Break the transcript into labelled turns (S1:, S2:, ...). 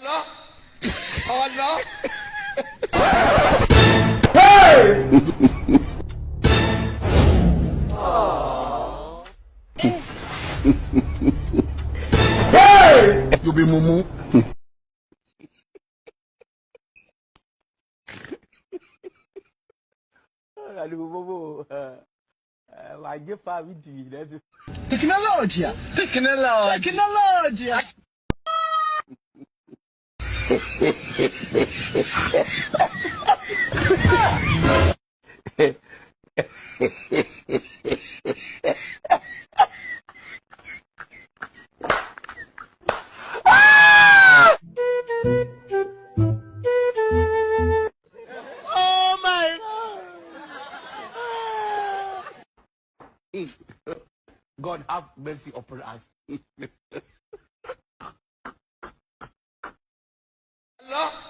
S1: Allah. Allah.
S2: You be mumu.
S3: Aduh, bobo. Wajib pak video dah tu.
S4: Tecnologia!
S1: Tecnologia.
S4: Tecnologia!
S3: Oh my. God have mercy upon us.
S1: Allah.